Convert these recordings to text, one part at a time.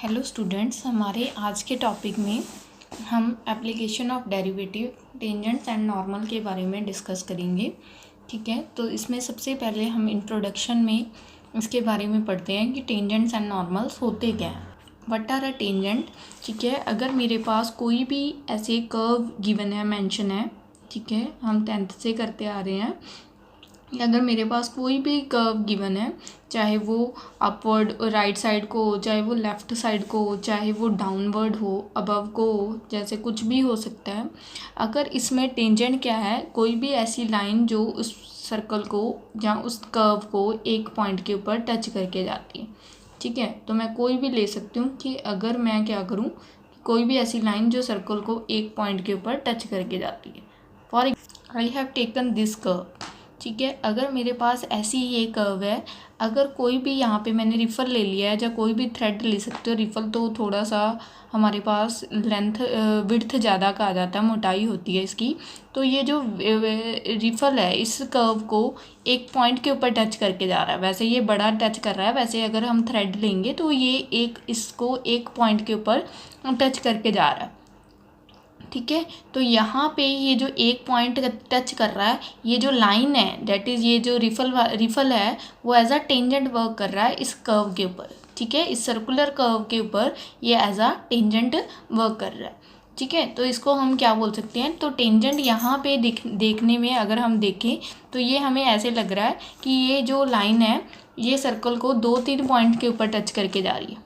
Hello students, हमारे आज के टॉपिक में हम application of derivative tangents and normal के बारे में डिस्कस करेंगे। ठीक है, तो इसमें सबसे पहले हम इंट्रोडक्शन में इसके बारे में पढ़ते हैं कि टेंजेंट्स एंड नॉर्मल्स होते क्या हैं। What are a tangent. ठीक है, अगर मेरे पास कोई भी ऐसे कर्व गिवन है, मेंशन है, ठीक है, हम 10th से करते आ रहे हैं। अगर मेरे पास कोई भी कर्व गिवन है, चाहे वो अपवर्ड राइट साइड को हो, चाहे वो लेफ़्ट साइड को हो, चाहे वो डाउनवर्ड हो, अबव को हो, जैसे कुछ भी हो सकता है। अगर इसमें टेंजेंट क्या है, कोई भी ऐसी लाइन जो उस सर्कल को या उस कर्व को एक पॉइंट के ऊपर टच करके जाती है। ठीक है, तो मैं कोई भी ले सकती हूँ कि अगर मैं क्या करूँ, कोई भी ऐसी लाइन जो सर्कल को एक पॉइंट के ऊपर टच करके जाती है। For I have taken this curve. ठीक है, अगर मेरे पास ऐसी ये कर्व है, अगर कोई भी यहाँ पे मैंने रिफल ले लिया है, या कोई भी थ्रेड ले सकते हो। रिफल तो थोड़ा सा हमारे पास लेंथ विड्थ ज़्यादा का आ जाता है, मोटाई होती है इसकी। तो ये जो रिफल है, इस कर्व को एक पॉइंट के ऊपर टच करके जा रहा है। वैसे ये बड़ा टच कर रहा है, वैसे अगर हम थ्रेड लेंगे तो ये इसको एक पॉइंट के ऊपर टच करके जा रहा है। ठीक है, तो यहाँ पे ये जो एक पॉइंट टच कर रहा है, ये जो लाइन है, दैट इज़ ये जो रिफल है, वो एज अ टेंजेंट वर्क कर रहा है इस कर्व के ऊपर। ठीक है, इस सर्कुलर कर्व के ऊपर ये एज अ टेंजेंट वर्क कर रहा है। ठीक है, तो इसको हम क्या बोल सकते हैं, तो टेंजेंट यहाँ पे देखने में अगर हम देखें तो ये हमें ऐसे लग रहा है कि ये जो लाइन है, ये सर्कल को 2-3 पॉइंट के ऊपर टच करके जा रही है।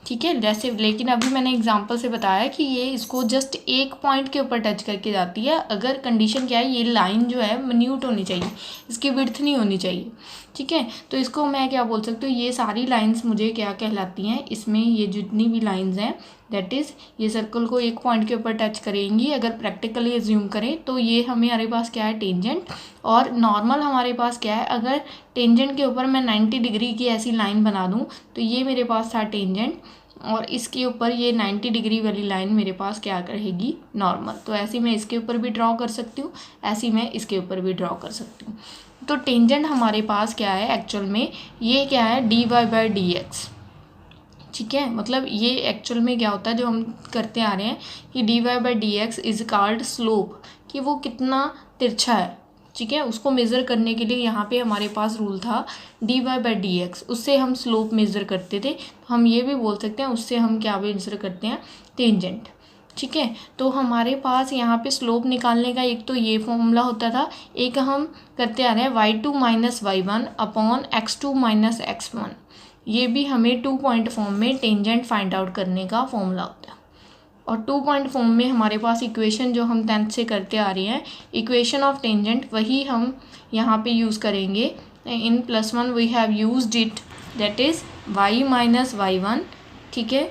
ठीक है, जैसे लेकिन अभी मैंने एग्जांपल से बताया कि ये इसको जस्ट एक पॉइंट के ऊपर टच करके जाती है। अगर कंडीशन क्या है, ये लाइन जो है मिन्यूट होनी चाहिए, इसकी विड्थ नहीं होनी चाहिए। ठीक है, तो इसको मैं क्या बोल सकती हूँ, ये सारी लाइंस मुझे क्या कहलाती हैं, इसमें ये जितनी भी लाइंस हैं, दैट इज़ ये सर्कल को एक पॉइंट के ऊपर टच करेंगी। अगर प्रैक्टिकली एज्यूम करें तो ये हमारे पास क्या है, टेंजेंट। और नॉर्मल हमारे पास क्या है, अगर टेंजेंट के ऊपर मैं 90 डिग्री की ऐसी लाइन बना दूँ तो ये मेरे पास था टेंजेंट, और इसके ऊपर ये 90 डिग्री वाली लाइन मेरे पास क्या रहेगी, नॉर्मल। तो ऐसी मैं इसके ऊपर भी ड्रॉ कर सकती हूँ, ऐसी मैं इसके ऊपर भी ड्रॉ कर सकती हूँ। तो टेंजेंट हमारे पास क्या है एक्चुअल में, ये क्या है, dy/dx। ठीक है, मतलब ये एक्चुअल में क्या होता है, जो हम करते आ रहे हैं कि dy/dx इज कॉल्ड स्लोप, कि वो कितना तिरछा है। ठीक है, उसको मेज़र करने के लिए यहाँ पे हमारे पास रूल था dy/dx, उससे हम स्लोप मेज़र करते थे। तो हम ये भी बोल सकते हैं उससे हम क्या मेज़र करते हैं, टेंजेंट। ठीक है, तो हमारे पास यहाँ पे स्लोप निकालने का एक तो ये फॉर्मूला होता था, एक हम करते आ रहे हैं y2 - y1 upon x2 - x1। ये भी हमें 2 पॉइंट फॉर्म में टेंजेंट फाइंड आउट करने का फॉर्मूला होता है। और 2 पॉइंट फॉर्म में हमारे पास इक्वेशन जो हम 10th से करते आ रहे हैं, इक्वेशन ऑफ टेंजेंट, वही हम यहाँ पे यूज़ करेंगे। इन +1 we have used it, that is y - y1। ठीक है,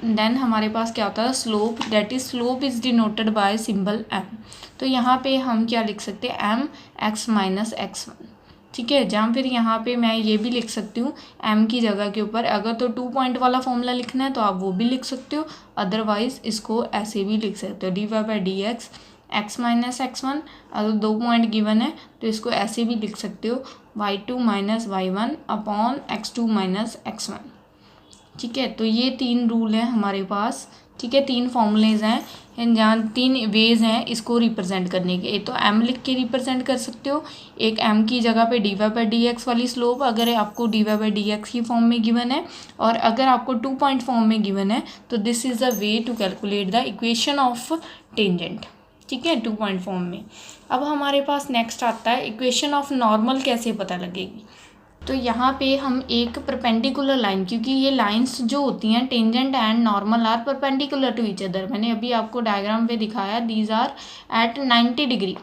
देन हमारे पास क्या होता है, slope, that is slope is denoted by symbol m। तो यहाँ पे हम क्या लिख सकते हैं, mx - x1। ठीक है, जहाँ फिर यहाँ पे मैं ये भी लिख सकती हूँ m की जगह के ऊपर, अगर तो 2 पॉइंट वाला फॉर्मूला लिखना है तो आप वो भी लिख सकते हो, अदरवाइज इसको ऐसे भी लिख सकते हो dy/dx x - x1। अगर 2 पॉइंट गिवन है तो इसको ऐसे भी लिख सकते हो y2 - y1 upon x2 - x1। ठीक है, तो ये 3 रूल हैं हमारे पास। ठीक है, 3 फॉर्मूलेज हैं, जहाँ 3 वेज हैं इसको रिप्रेजेंट करने के। तो m लिख के रिप्रेजेंट कर सकते हो, एक m की जगह पे dy/dx वाली स्लोप, अगर आपको dy/dx की फॉर्म में गिवन है, और अगर आपको 2 पॉइंट फॉर्म में गिवन है तो this is the way to calculate the equation of tangent. ठीक है, 2 पॉइंट फॉर्म में। अब हमारे पास नेक्स्ट आता है इक्वेशन ऑफ नॉर्मल कैसे पता लगेगी। तो यहाँ पे हम एक परपेंडिकुलर लाइन, क्योंकि ये लाइंस जो होती हैं tangent and normal are perpendicular to each other, मैंने अभी आपको डायग्राम पे दिखाया, these are at 90 degree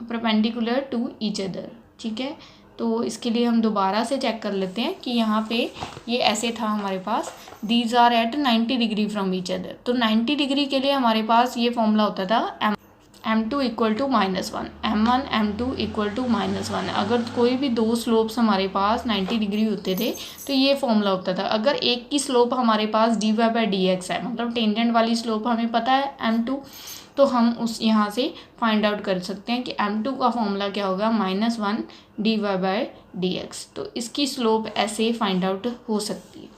perpendicular to each other. ठीक है, तो इसके लिए हम दोबारा से चेक कर लेते हैं कि यहाँ पे ये ऐसे था हमारे पास, these are at 90 degree from each other. तो 90 डिग्री के लिए हमारे पास ये फॉर्मूला होता था m2 = -1, m1 m2 = -1। अगर कोई भी 2 स्लोप्स हमारे पास 90 डिग्री होते थे तो ये फॉर्मूला होता था। अगर एक की स्लोप हमारे पास dy/dx है, मतलब टेंजेंट वाली स्लोप हमें पता है m2, तो हम उस यहाँ से फाइंड आउट कर सकते हैं कि m2 का फॉर्मूला क्या होगा, -1 dy/dx। तो इसकी स्लोप ऐसे फाइंड आउट हो सकती है।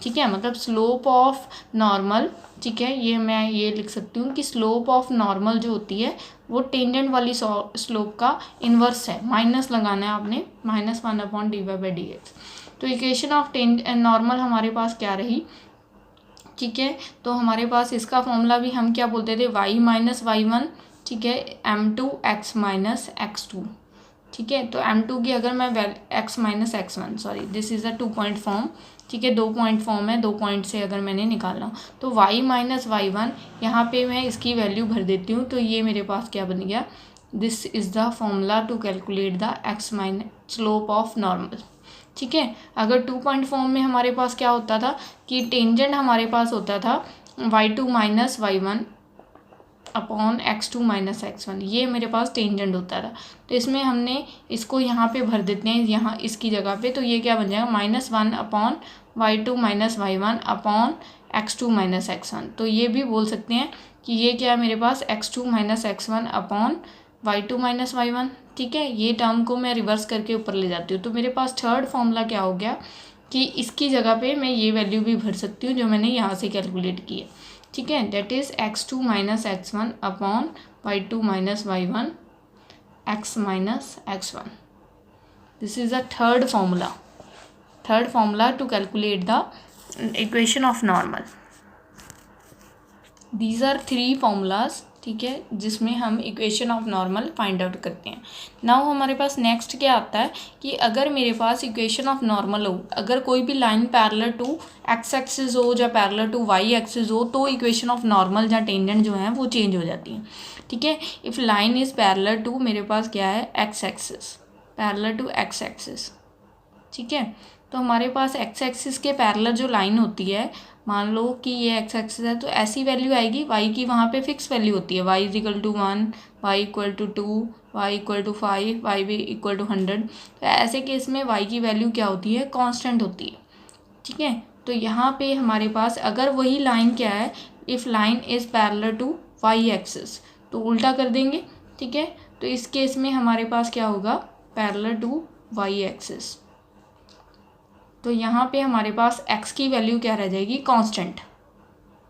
ठीक है, मतलब स्लोप ऑफ नॉर्मल, ठीक है, ये मैं ये लिख सकती हूँ कि स्लोप ऑफ नॉर्मल जो होती है वो टेंजेंट वाली स्लोप का इन्वर्स है, माइनस लगाना है आपने, -1/dy/dx। तो इक्वेशन ऑफ नॉर्मल हमारे पास क्या रही, ठीक है, तो हमारे पास इसका फॉर्मूला भी हम क्या बोलते थे, y - y1, ठीक है, m2 x - x2, ठीक है। तो m2 की अगर मैं x - x1, sorry this is a 2 point form, ठीक है, 2 पॉइंट फॉर्म है, 2 पॉइंट से अगर मैंने निकालना तो y - y1 यहाँ पे मैं इसकी वैल्यू भर देती हूँ, तो ये मेरे पास क्या बन गया, this is the formula to calculate the slope of normal, ठीक है। अगर 2 पॉइंट फॉर्म में हमारे पास क्या होता था कि टेंजेंट हमारे पास होता था y2 - y1 upon x2 - x1, ये मेरे पास टेंजेंट होता था। तो इसमें हमने इसको यहाँ पे भर देते हैं, यहाँ इसकी जगह पे, तो ये क्या बन जाएगा, -1 upon y2 - y1 upon x2 - x1। तो ये भी बोल सकते हैं कि ये क्या है मेरे पास, x2 - x1 upon y2 - y1, ठीक है। ये टर्म को मैं रिवर्स करके ऊपर ले जाती हूँ, तो मेरे पास थर्ड फॉर्मूला क्या हो गया कि इसकी जगह पे मैं ये वैल्यू भी भर सकती हूँ जो मैंने यहाँ से कैलकुलेट की है, ठीक है, that is x2 - x1 upon y2 - y1 x - x1। This is the third formula to calculate the equation of normal. These are 3 formulas, ठीक है, जिसमें हम equation of normal find out करते हैं। नाउ हमारे पास नेक्स्ट क्या आता है कि अगर मेरे पास इक्वेशन ऑफ नॉर्मल हो, अगर कोई भी line parallel to X axis हो या पैरेलल टू वाई एक्सिस हो, तो इक्वेशन ऑफ नॉर्मल या टेंजेंट जो है वो चेंज हो जाती है, ठीक है। If line is parallel to, मेरे पास क्या है, X axis, parallel to X axis, ठीक है। तो हमारे पास एक्स एक्सिस के पैरेलल जो लाइन होती है, मान लो कि ये एक्स एक्सिस है, तो ऐसी वैल्यू आएगी, वाई की वहाँ पे फिक्स वैल्यू होती है, वाई = 1, वाई = 2, वाई = 5, वाई भी = 100। तो ऐसे केस में वाई की वैल्यू क्या होती है, कांस्टेंट होती है, ठीक है। तो यहाँ पे हमारे पास अगर वही लाइन क्या है, if line is parallel to Y axis, तो उल्टा कर देंगे, ठीक है। तो इस केस में हमारे पास क्या होगा, पैरेलल टू वाई एक्सिस, तो यहाँ पे हमारे पास x की वैल्यू क्या रह जाएगी, कांस्टेंट,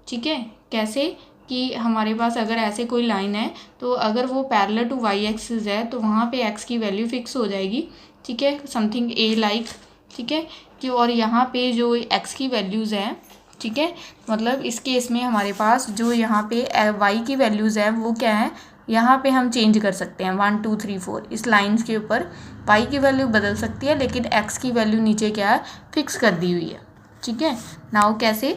ठीक है। कैसे कि हमारे पास अगर ऐसे कोई लाइन है, तो अगर वो पैरेलल टू y एक्सिस है, तो वहाँ पे x की वैल्यू फिक्स हो जाएगी, ठीक है, समथिंग a लाइक, ठीक है कि, और यहाँ पे जो x की वैल्यूज़ हैं, ठीक है, मतलब इस केस में हमारे पास जो यहाँ पे y की वैल्यूज़ है वो क्या है, यहाँ पे हम चेंज कर सकते हैं 1 2 3 4, इस लाइन्स के ऊपर y की वैल्यू बदल सकती है, लेकिन x की वैल्यू नीचे क्या है, फिक्स कर दी हुई है, ठीक है। नाउ कैसे,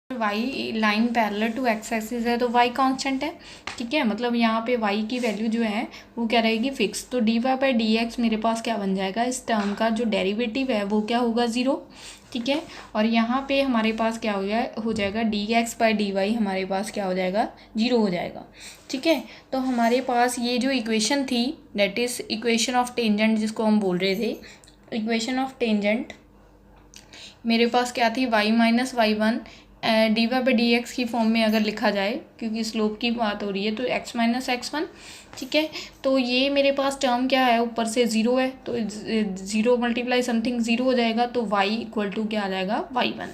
y line parallel to X axis है तो y कांस्टेंट है, ठीक है, मतलब यहाँ पे y की वैल्यू जो है वो क्या रहेगी, फिक्स। तो dy/dx मेरे पास क्या बन जाएगा, इस टर्म का जो डेरिवेटिव है वो क्या होगा, 0, ठीक है। और यहाँ पे हमारे पास क्या हो जाएगा dx/dy हमारे पास क्या हो जाएगा, 0 हो जाएगा, ठीक है। तो हमारे पास ये जो इक्वेशन थी, that is equation of tangent जिसको हम बोल रहे थे, इक्वेशन ऑफ टेंजेंट मेरे पास क्या थी, y - y1 dy/dx की फॉर्म में अगर लिखा जाए, क्योंकि स्लोप की बात हो रही है, तो x - x1, ठीक है। तो ये मेरे पास टर्म क्या है, ऊपर से 0 है, तो 0 × समथिंग 0 हो जाएगा, तो y = क्या आ जाएगा, y1।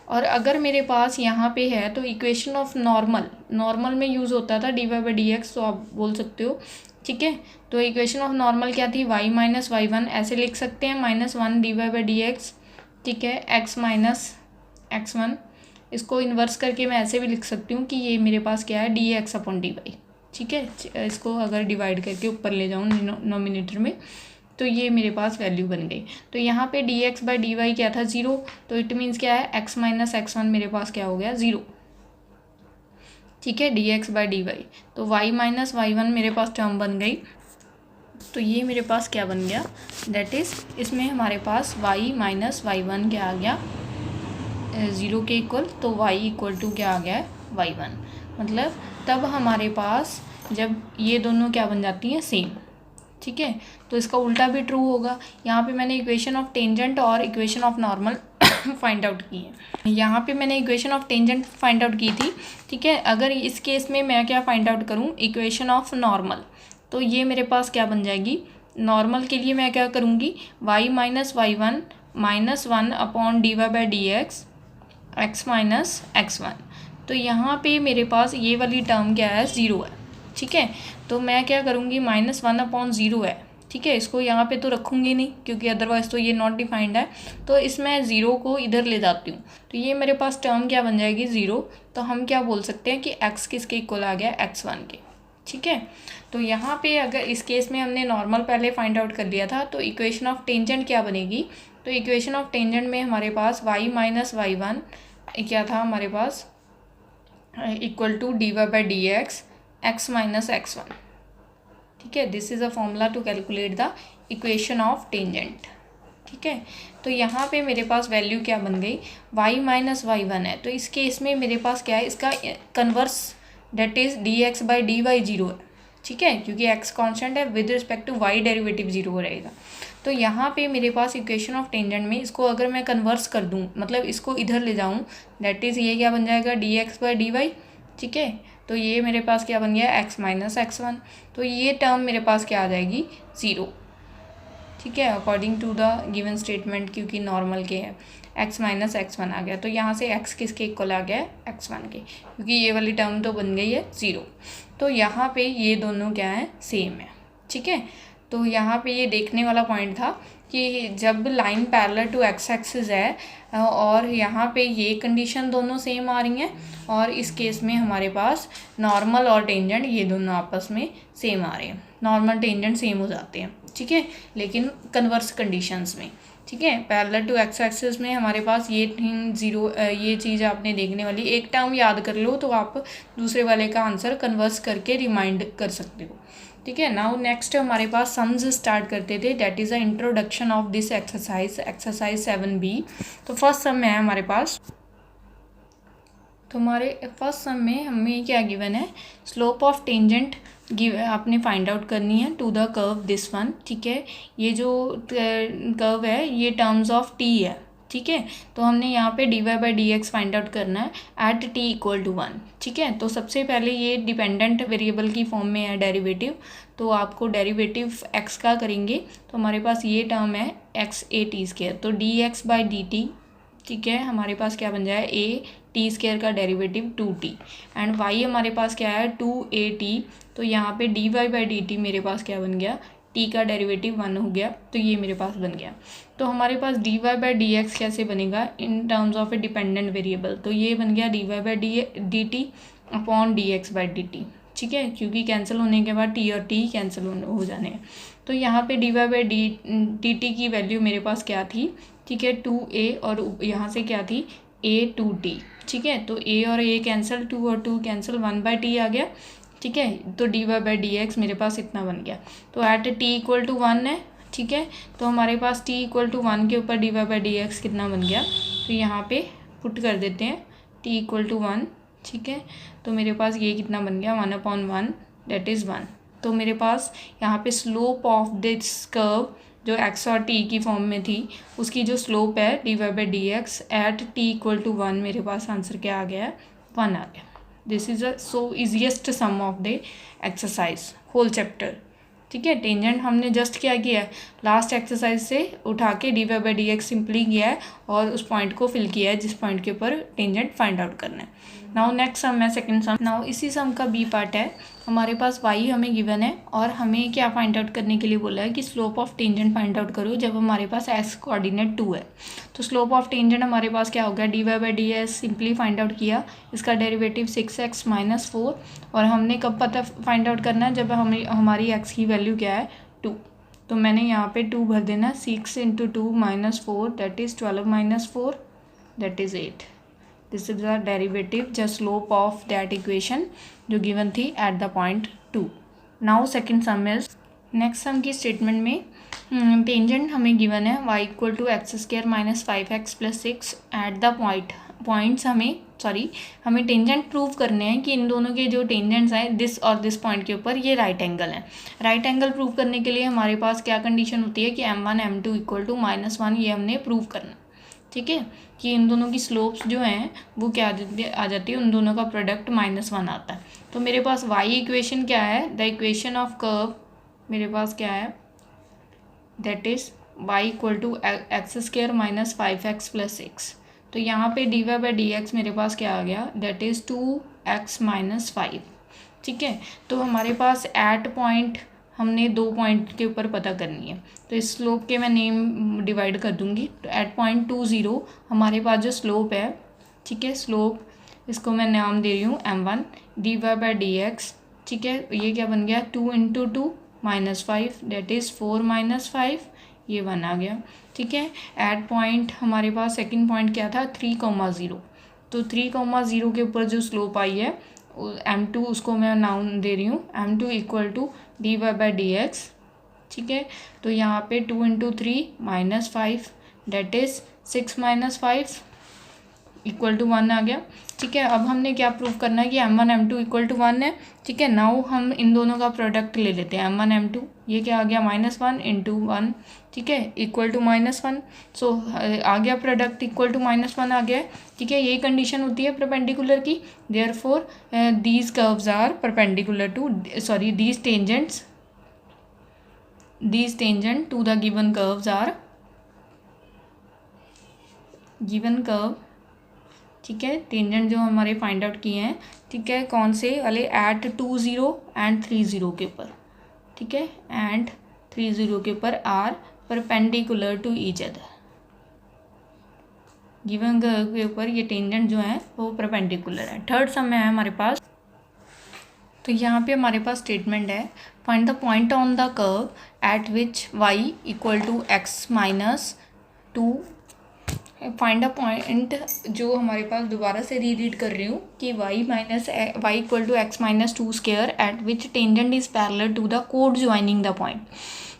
और अगर मेरे पास यहाँ पे है, तो इक्वेशन ऑफ नॉर्मल में यूज़ होता था dy/dx, तो आप बोल सकते हो, ठीक है। तो इक्वेशन ऑफ नॉर्मल क्या थी, y - y1 ऐसे लिख सकते हैं, -1 dy/dx, ठीक है, x - x1, इसको इन्वर्स करके मैं ऐसे भी लिख सकती हूँ कि ये मेरे पास क्या है, dx/dy, ठीक है। इसको अगर डिवाइड करके ऊपर ले जाऊँ नोमिनेटर में, तो ये मेरे पास वैल्यू बन गई। तो यहाँ पे dx/dy क्या था, 0, तो इट मीन्स क्या है, x - x1 मेरे पास क्या हो गया, 0, ठीक है, dx/dy। तो y - y1 मेरे पास टर्म बन गई, तो ये मेरे पास क्या बन गया, दैट इज़ इसमें हमारे पास y - y1 क्या आ गया, 0 के इक्वल, तो y = क्या आ गया है, y1। मतलब तब हमारे पास जब ये दोनों क्या बन जाती हैं, सेम, ठीक है। तो इसका उल्टा भी ट्रू होगा। यहाँ पे मैंने इक्वेशन ऑफ टेंजेंट और equation of normal find out की है। यहाँ पे मैंने equation of tangent find out की थी, ठीक है। अगर इस केस में मैं क्या फाइंड आउट करूँ, इक्वेशन ऑफ नॉर्मल, तो ये मेरे पास क्या बन जाएगी, नॉर्मल के लिए मैं क्या करूँगी, y minus y1 minus 1 upon dy/dx x minus x1। तो यहाँ पे मेरे पास ये वाली टर्म क्या है, 0 है। ठीक है, तो मैं क्या करूँगी, -1/0 है। ठीक है, इसको यहाँ पे तो रखूँगी नहीं क्योंकि अदरवाइज़ तो ये नॉट डिफाइंड है, तो इसमें 0 को इधर ले जाती हूँ, तो ये मेरे पास टर्म क्या बन जाएगी, 0। तो हम क्या बोल सकते हैं कि x किसके इक्वल आ गया, x1 के। ठीक है, तो यहाँ पे अगर इस केस में हमने नॉर्मल पहले फाइंड आउट कर लिया था, तो इक्वेशन ऑफ टेंजेंट क्या बनेगी, तो इक्वेशन ऑफ टेंजेंट में हमारे पास y माइनस y1 क्या था हमारे पास, equal to dy/dx x minus x1। ठीक है, this is a formula to calculate the equation of tangent. ठीक है, तो यहाँ पे मेरे पास वैल्यू क्या बन गई, y माइनस y1 है, तो इस केस में मेरे पास क्या है, इसका कन्वर्स डेट इज़ dx/dy 0 है। ठीक है, क्योंकि x कांस्टेंट है, with respect to y derivative 0 हो रहेगा। तो यहाँ पे मेरे पास इक्वेशन ऑफ टेंजेंट में इसको अगर मैं कन्वर्स कर दूँ, मतलब इसको इधर ले जाऊँ, दैट इज़ ये क्या बन जाएगा, dx/dy। ठीक है, तो ये मेरे पास क्या बन गया, x माइनस x1। तो ये टर्म मेरे पास क्या आ जाएगी, 0। ठीक है, according to the given statement, क्योंकि नॉर्मल के है, x माइनस x1 आ गया। तो यहाँ से x किसके इक्वल आ गया, x1 के, क्योंकि ये वाली टर्म तो बन गई है 0। तो यहाँ पे ये दोनों क्या है, सेम है। ठीक है, तो यहाँ पे ये देखने वाला पॉइंट था कि जब line parallel to x axis है और यहाँ पे ये कंडीशन दोनों सेम आ रही हैं, और इस केस में हमारे पास नॉर्मल और टेंजेंट ये दोनों आपस में सेम आ रहे हैं, नॉर्मल टेंजेंट सेम हो जाते हैं। ठीक है, लेकिन कन्वर्स कंडीशंस में। ठीक है, पैरेलल टू x एक्सिस में हमारे पास ये थिंग 0, ये चीज़ आपने देखने वाली, एक टर्म याद कर लो तो आप दूसरे वाले का आंसर कन्वर्स करके रिमाइंड कर सकते हो। ठीक है, नाउ नेक्स्ट हमारे पास सम्स स्टार्ट करते थे, that is the introduction of this exercise 7B। तो फर्स्ट सम है हमारे पास, तो हमारे फर्स्ट सम में हमें क्या गिवन है, स्लोप ऑफ टेंजेंट आपने फाइंड आउट करनी है to the curve this one. ठीक है, ये जो कर्व है ये टर्म्स ऑफ t है। ठीक है, तो हमने यहाँ पे dy/dx फाइंड आउट करना है एट t इक्वल टू 1। ठीक है, तो सबसे पहले ये डिपेंडेंट वेरिएबल की फॉर्म में है डेरिवेटिव, तो आपको डेरिवेटिव x का करेंगे, तो हमारे पास ये टर्म है x(a)t², तो dx/dt। ठीक है, हमारे पास क्या बन जाए, a(t²) का डेरिवेटिव 2t, एंड y हमारे पास क्या है, 2a(t). तो यहाँ पे dy/dt मेरे पास क्या बन गया, t का डेरिवेटिव 1 हो गया, तो ये मेरे पास बन गया। तो हमारे पास dy/dx कैसे बनेगा, in terms of A dependent variable, तो ये बन गया dy/dt अपॉन dx/dt। ठीक है, क्योंकि कैंसिल होने के बाद t और t कैंसिल हो जाने हैं। तो यहाँ पे dy/dt की वैल्यू मेरे पास क्या थी, ठीक है, 2a, और यहाँ से क्या थी, a2t। ठीक है, तो a और a कैंसिल, 2 और 2 कैंसिल, 1/t आ गया। ठीक है, तो dy/dx मेरे पास इतना बन गया। तो एट t इक्वल टू 1 है। ठीक है, तो हमारे पास t इक्वल टू 1 के ऊपर dy/dx कितना बन गया, तो यहाँ पे पुट कर देते हैं t इक्वल टू 1। ठीक है, तो मेरे पास ये कितना बन गया, 1/1, दैट इज़ 1। तो मेरे पास यहाँ पे स्लोप ऑफ दिस कर्व जो x और t की फॉर्म में थी, उसकी जो स्लोप है dy/dx eight t equal to 1, मेरे पास आंसर क्या आ गया, 1 आ गया। This is a so easiest sum of the exercise whole chapter. ठीक है, टेंजेंट हमने जस्ट क्या किया है, लास्ट एक्सरसाइज से उठा के dy/dx सिंपली किया है और उस पॉइंट को फिल किया है जिस पॉइंट के ऊपर टेंजेंट फाइंड आउट करना है। नाउ नेक्स्ट सम है सेकंड सम। नाउ इसी सम का बी पार्ट है, हमारे पास y हमें गिवन है और हमें क्या फाइंड आउट करने के लिए बोला है कि slope of tangent find out करो जब हमारे पास x कोऑर्डिनेट 2 है। तो स्लोप ऑफ टेंजेंट हमारे पास क्या हो गया, dy/ds सिंपली फाइंड आउट किया, इसका डेरिवेटिव 6x माइनस 4, और हमने कब पता फाइंड आउट करना है, जब हमारी x की वैल्यू क्या है, 2। तो मैंने यहाँ पे 2 भर देना, 6 × 2 - 4 that is 12 - 4 that is 8। This is the derivative, the slope of that equation जो गिवन थी at the point 2। Now second sum is, next sum की स्टेटमेंट में टेंजेंट हमें गिवन है y equal to x² - 5x + 6 at the points हमें tangent prove करने हैं कि इन दोनों के जो टेंजेंट्स हैं दिस और दिस पॉइंट के ऊपर ये राइट एंगल है। राइट एंगल प्रूव करने के लिए हमारे पास क्या कंडीशन होती है कि m1 m2 इक्वल टू -1, ये हमने प्रूव करना। ठीक है, कि इन दोनों की स्लोप्स जो हैं वो क्या आ जाती है, उन दोनों का प्रोडक्ट -1 आता है। तो मेरे पास y इक्वेशन क्या है, द इक्वेशन ऑफ कर्व मेरे पास क्या है, that is y equal to X square minus 5x plus 6। तो यहाँ पे dy बाई डी एक्स मेरे पास क्या आ गया, दैट इज़ 2x माइनस 5। ठीक है, तो हमारे पास एट पॉइंट हमने 2 पॉइंट के ऊपर पता करनी है, तो इस स्लोप के मैं नेम डिवाइड कर दूंगी। तो एट पॉइंट 2 0 हमारे पास जो स्लोप है, ठीक है, स्लोप इसको मैं नाम दे रही हूँ m1 dy by D X. ठीक है, ये क्या बन गया, 2 into 2 minus 5 that is 4 minus 5, ये 1 आ गया। ठीक है, एट पॉइंट हमारे पास सेकंड पॉइंट क्या था, 3,0। तो 3,0 के ऊपर जो स्लोप आई है m2, उसको मैं नाम दे रही हूँ m2 equal to dy by D X. ठीक है, तो यहाँ पे 2 into 3 minus 5 that is 6 minus 5 equal to 1 आ गया। ठीक है, अब हमने क्या प्रूव करना है कि m1 m2 इक्वल टू 1 है। ठीक है, नाउ हम इन दोनों का प्रोडक्ट ले लेते हैं m1 m2, ये क्या आ गया, -1 इंटू 1। ठीक है, इक्वल टू -1। सो आ गया प्रोडक्ट इक्वल टू -1 आ गया। ठीक है, यही कंडीशन होती है परपेंडिकुलर की। Therefore these curves are perpendicular to, sorry, these tangent to the given curves are given curve. ठीक है, टेंजेंट जो हमारे फाइंड आउट किए हैं, ठीक है, कौन से वाले, एट 2 0 एंड 3 0 के ऊपर। ठीक है, एंड 3 0 के ऊपर are perpendicular to each other. Given curve के ऊपर ये टेंजेंट जो है वो परपेंडिकुलर है। थर्ड सम में है हमारे पास, तो यहाँ पे हमारे पास स्टेटमेंट है, find the point on the curve at which y equal to X minus 2। Find a point, जो हमारे पास दोबारा से रीड कर रही हूँ कि y equal to X minus 2 square at which tangent is parallel to the कोड ज्वाइनिंग द पॉइंट।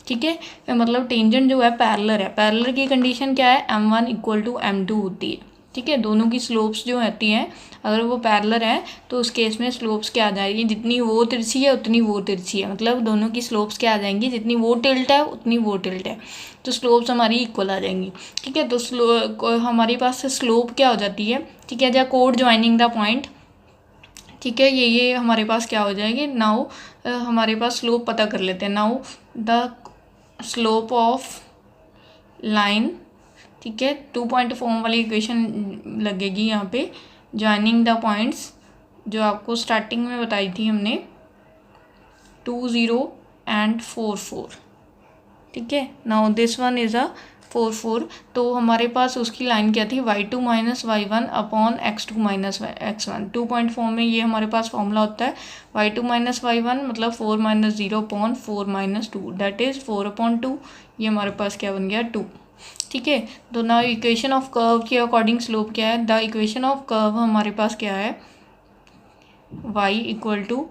ठीक है, मतलब टेंजेंट जो है पैरेलल है। पैरेलल की कंडीशन क्या है, m1 इक्वल टू m2 होती है। ठीक है, दोनों की स्लोप्स जो होती हैं, अगर वो पैरेलल है तो उस केस में स्लोप्स क्या आ जाएगी, जितनी वो तिरछी है उतनी वो तिरछी है, मतलब दोनों की स्लोप्स क्या आ जाएंगी, जितनी वो टिल्ट है उतनी वो टिल्ट है, तो स्लोप्स हमारी इक्वल आ जाएंगी। ठीक है, तो हमारे पास स्लोप क्या हो जाती है, ठीक है, जहाँ कोड ज्वाइनिंग द पॉइंट। ठीक है, ये हमारे पास क्या हो जाएगी, नाउ हमारे पास स्लोप पता कर लेते हैं। Now the slope of line, ठीक है, 2 पॉइंट फॉर्म वाली इक्वेशन लगेगी यहाँ पे, ज्वाइनिंग द पॉइंट्स जो आपको स्टार्टिंग में बताई थी हमने, 2 0 एंड 4 4। ठीक है, now this one is a 4 4। तो हमारे पास उसकी लाइन क्या थी, y2 minus y1 upon x2 minus x1। 2 point form में ये हमारे पास फॉर्मूला होता है, y2 माइनस y1 मतलब 4 minus 0 upon 4 minus 2 that is 4 upon 2। ये हमारे पास क्या बन गया, 2। ठीक है, तो ना इक्वेशन ऑफ कर्व के अकॉर्डिंग स्लोप क्या है, द इक्वेशन ऑफ कर्व हमारे पास क्या है, y equal to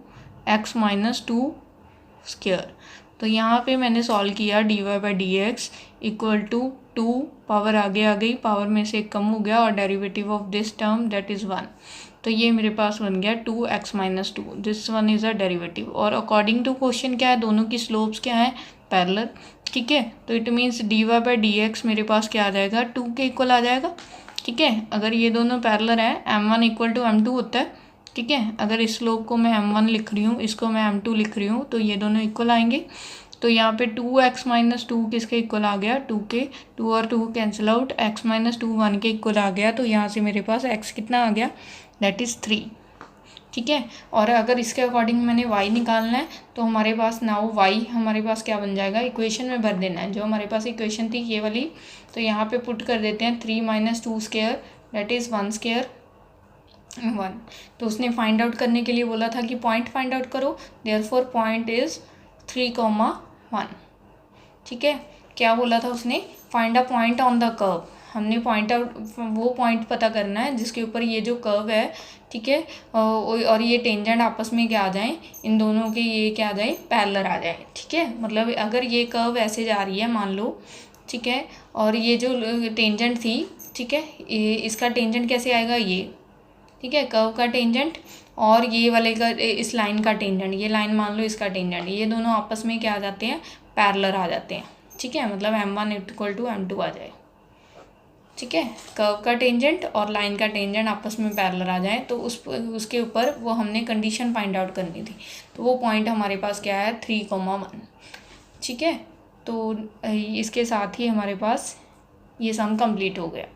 X minus 2 square. तो यहाँ पे मैंने सॉल्व किया dy by D X equal to 2, power आगे आ गई, पावर में से कम हो गया, और derivative of this term that is 1। तो ये मेरे पास बन गया 2x minus 2, this one is a derivative. और अकॉर्डिंग टू क्वेश्चन क्या है, दोनों की स्लोप्स क्या है, पैरेलल। ठीक है, तो it means dy by D x मेरे पास क्या आ जाएगा, 2 के इक्वल आ जाएगा। ठीक है, अगर ये दोनों पैरेलल है, m1 इक्वल टू m2 होता है। ठीक है, अगर इस स्लोप को मैं m1 लिख रही हूँ, इसको मैं m2 लिख रही हूँ, तो ये दोनों इक्वल आएंगे। तो यहाँ पे 2x माइनस 2 किसके इक्वल आ गया, 2 के, 2 और 2 कैंसिल आउट, x माइनस 2 1 के इक्वल आ गया। तो यहाँ से मेरे पास x कितना आ गया, दैट इज़ 3। ठीक है, और अगर इसके अकॉर्डिंग मैंने y निकालना है, तो हमारे पास नाउ y हमारे पास क्या बन जाएगा, इक्वेशन में भर देना है, जो हमारे पास इक्वेशन थी ये वाली। तो यहाँ पे पुट कर देते हैं 3 minus 2 square that is 1 square 1। तो उसने फाइंड आउट करने के लिए बोला था कि पॉइंट फाइंड आउट करो, देयरफॉर पॉइंट इज़ 3,1। ठीक है, क्या बोला था उसने, find a point on the curve. हमने पॉइंट आउट, वो पॉइंट पता करना है जिसके ऊपर ये जो कर्व है, ठीक है, और ये टेंजेंट आपस में क्या आ जाए, इन दोनों के ये क्या आ जाए, पैरेलल आ जाए। ठीक है, मतलब अगर ये कर्व ऐसे जा रही है मान लो, ठीक है, और ये जो टेंजेंट थी, ठीक है, इसका टेंजेंट कैसे आएगा, ये, ठीक है, कर्व का टेंजेंट, और ये वाले का, इस लाइन का टेंजेंट, ये लाइन मान लो इसका टेंजेंट, ये दोनों आपस में क्या आ जाते हैं, पैरेलल आ जाते हैं। ठीक है, मतलब m1 इक्वल टू m2 आ जाए। ठीक है, कर्व का टेंजेंट और लाइन का टेंजेंट आपस में पैरेलल आ जाए, तो उसके ऊपर वो हमने कंडीशन फाइंड आउट करनी थी। तो वो पॉइंट हमारे पास क्या है, 3,1। ठीक है, तो इसके साथ ही हमारे पास ये सम कंप्लीट हो गया।